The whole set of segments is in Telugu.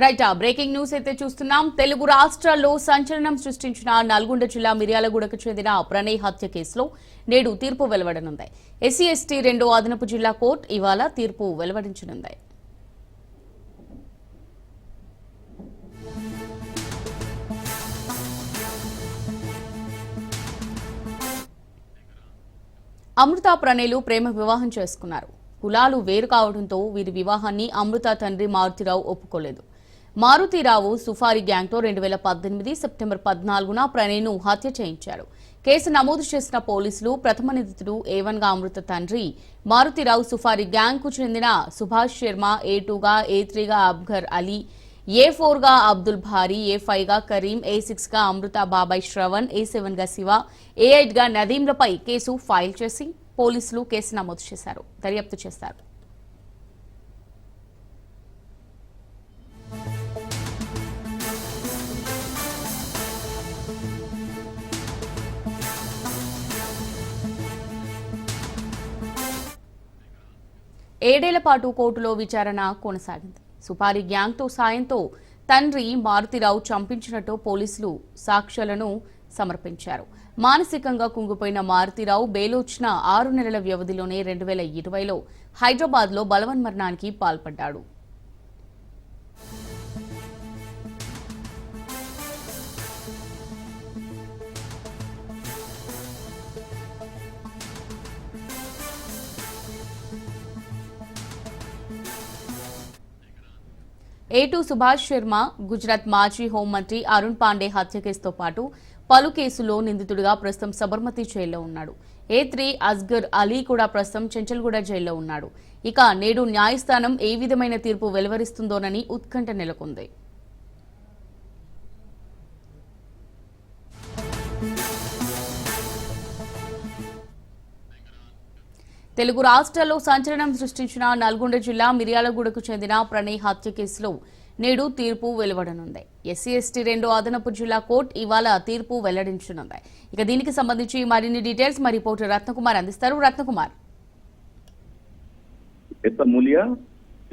రైట్ బ్రేకింగ్ న్యూస్ అయితే చూస్తున్నాం. తెలుగు రాష్ట్రాల్లో సంచలనం సృష్టించిన నల్గొండ జిల్లా మిర్యాలగూడకు చెందిన ప్రణయ్ హత్య కేసులో నేడు తీర్పు వెలువడనుంది. ఎస్సీ ఎస్టీ 2వ అదనపు జిల్లా కోర్టు ఇవాళ తీర్పు వెలువడించనుంది. అమృత ప్రణయ్లు ప్రేమ వివాహం చేసుకున్నారు. కులాలు వేరు కావడంతో వీరి వివాహాన్ని అమృత తండ్రి మారుతిరావు ఒప్పుకోలేదు. మారుతిరావు సుఫారీ గ్యాంగ్తో 2018 సెప్టెంబర్ 14న ప్రణయ్ను హత్య చేయించారు. కేసు నమోదు చేసిన పోలీసులు ప్రథమ నిందితుడు A1గా అమృత తండ్రి మారుతిరావు, సుఫారీ గ్యాంగ్కు చెందిన సుభాష్ శర్మ, A2గా A3గా అబ్ఘర్ అలీ, A4గా అబ్దుల్ భారీ, A5గా కరీం, A6గా అమృత బాబాయ్ శ్రవణ్, A7గా శివ, A8గా నదీంలపై కేసు ఫైల్ చేసి పోలీసులు కేసు నమోదు చేశారు, దర్యాప్తు చేశారు. ఏడేళ్ల పాటు కోర్టులో విచారణ కొనసాగింది. సుపారీ గ్యాంగ్తో సాయంతో తండ్రి మారుతిరావు చంపించినట్టు పోలీసులు సాక్ష్యాలను సమర్పించారు. మానసికంగా కుంగిపోయిన మారుతిరావు బెయిలొచ్చిన 6 నెలల వ్యవధిలోనే 2020లో హైదరాబాద్లో బలవన్మరణానికి పాల్పడ్డాడు. A2 సుభాష్ శర్మ గుజరాత్ మాజీ హోంమంత్రి అరుణ్ పాండే హత్య కేసుతో పాటు పలు కేసుల్లో నిందితుడిగా ప్రస్తుతం సబర్మతి జైల్లో ఉన్నాడు. A3 అస్గర్ అలీ కూడా ప్రస్తుతం చెంచల్గూడ జైల్లో ఉన్నాడు. ఇక నేడు న్యాయస్థానం ఏ విధమైన తీర్పు వెలువరిస్తుందోనని ఉత్కంఠ నెలకొంది. తెలుగు రాష్ట్రాల్లో సంచలనం సృష్టించిన నల్గొండ జిల్లా మిర్యాలగూడకు చెందిన ప్రణయ్ హత్య కేసులో నేడు తీర్పు వెలువడనుంది. ఎస్సీ ఎస్టీ 2వ అదనపు జిల్లా కోర్టు ఇవాళ తీర్పు వెల్లడించనుంది. ఇక దీనికి సంబంధించి మరిన్ని డీటెయిల్స్ మా రిపోర్టర్ రత్నకుమార్ అందిస్తారు. రత్నకుమార్.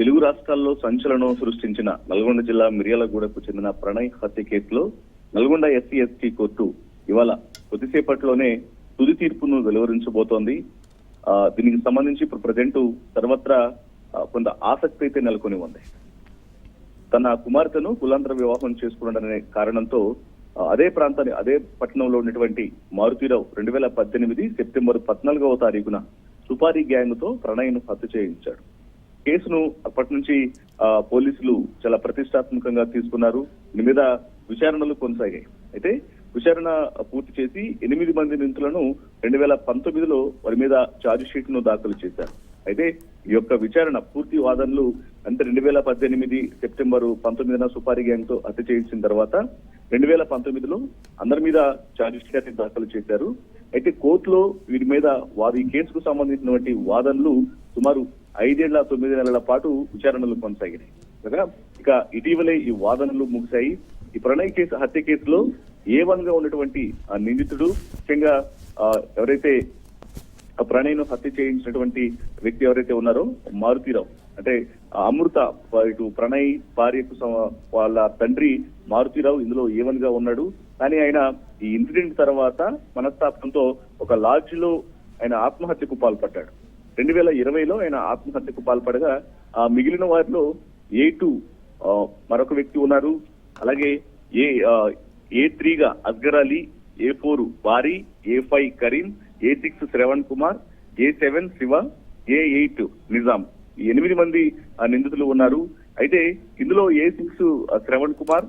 తెలుగు రాష్ట్రాల్లో సంచలనం సృష్టించిన నల్గొండ జిల్లా మిర్యాలగూడకు చెందిన ప్రణయ్ హత్య కేసులో నల్గొండ ఎస్సీ ఎస్టీ కోర్టు ఇవాళ కొద్దిసేపట్లోనే తుది తీర్పును వెలువరించబోతోంది. దీనికి సంబంధించి ఇప్పుడు ప్రజెంట్ సర్వత్రా కొంత ఆసక్తి అయితే నెలకొని ఉంది. తన కుమార్తెను కులాంతర వివాహం చేసుకున్నాడనే కారణంతో అదే పట్టణంలో ఉన్నటువంటి మారుతిరావు 2018 సెప్టెంబర్ 14వ తారీఖున సుపారీ గ్యాంగ్ తో ప్రణయ్ను హత్య చేయించాడు. కేసును అప్పటి నుంచి పోలీసులు చాలా ప్రతిష్టాత్మకంగా తీసుకున్నారు. దీని మీద విచారణలు కొనసాగాయి. అయితే విచారణ పూర్తి చేసి 8 మంది నిందితులను 2019లో వారి మీద ఛార్జ్ షీట్ ను దాఖలు చేశారు. అయితే ఈ యొక్క విచారణ పూర్తి వాదనలు అంటే 2018 సెప్టెంబర్ 19న సుపారీ గ్యాంగ్ తో హత్య చేయించిన తర్వాత 2019లో అందరి మీద ఛార్జ్ షీట్ దాఖలు చేశారు. అయితే కోర్టులో వీరి మీద ఈ కేసుకు సంబంధించినటువంటి వాదనలు సుమారు 5 ఏళ్ల 9 నెలల పాటు విచారణలు కొనసాగినాయి కదా. ఇక ఇటీవలే ఈ వాదనలు ముగిశాయి. ఈ ప్రణయ్ హత్య కేసులో A1గా ఉన్నటువంటి నిందితుడు, ముఖ్యంగా ఎవరైతే ప్రణయ్ను హత్య చేయించినటువంటి వ్యక్తి ఎవరైతే ఉన్నారో మారుతిరావు, అంటే అమృత ఇటు ప్రణయ్ భార్యకు వాళ్ళ తండ్రి మారుతిరావు ఇందులో A1గా ఉన్నాడు. కానీ ఆయన ఈ ఇన్సిడెంట్ తర్వాత మనస్తాపంతో ఒక లాడ్జ్ లో ఆయన ఆత్మహత్యకు పాల్పడ్డాడు. 2020లో ఆయన ఆత్మహత్యకు పాల్పడగా మిగిలిన వారిలో A2 మరొక వ్యక్తి ఉన్నారు. అలాగే A3గా అస్గర్ అలీ, A4 భారీ, A5 Karim, A6 Shravan Kumar, A7 Shiva, A8 Nizam, 8 మంది నిందితులు ఉన్నారు. అయితే ఇందులో A6 శ్రవణ్ కుమార్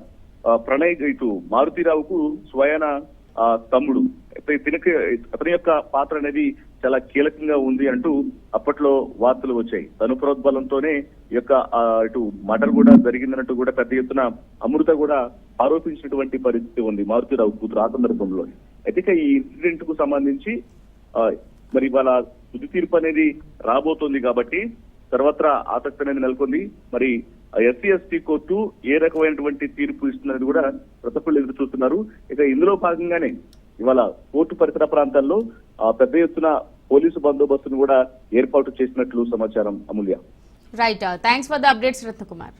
ప్రణయ్ ఇటు మారుతిరావుకు స్వయాన తమ్ముడు. అతని యొక్క పాత్ర అనేది చాలా కీలకంగా ఉంది అంటూ అప్పట్లో వార్తలు వచ్చాయి. తను ప్రోద్బలంతోనే ఈ యొక్క ఇటు మర్డర్ కూడా జరిగిందన్నట్టు కూడా పెద్ద ఎత్తున అమృత కూడా ఆరోపించినటువంటి పరిస్థితి ఉంది మారుతిరావు కూతురు ఆ సందర్భంలో. అయితే ఈ ఇన్సిడెంట్ కు సంబంధించి మరి ఇవాళ తుది తీర్పు అనేది రాబోతోంది కాబట్టి సర్వత్రా ఆసక్తి అనేది నెలకొంది. మరి ఎస్సీ ఎస్టీ కోర్టు ఏ రకమైనటువంటి తీర్పు ఇస్తున్నది కూడా ప్రతి ఒక్కళ్ళు ఎదురు చూస్తున్నారు. ఇక ఇందులో భాగంగానే ఇవాళ కోర్టు పరిసర ప్రాంతాల్లో పెద్ద ఎత్తున పోలీసు బందోబస్తును కూడా ఏర్పాటు చేసినట్లు సమాచారం. Amulya. Right, thanks for the updates Ratnakumar.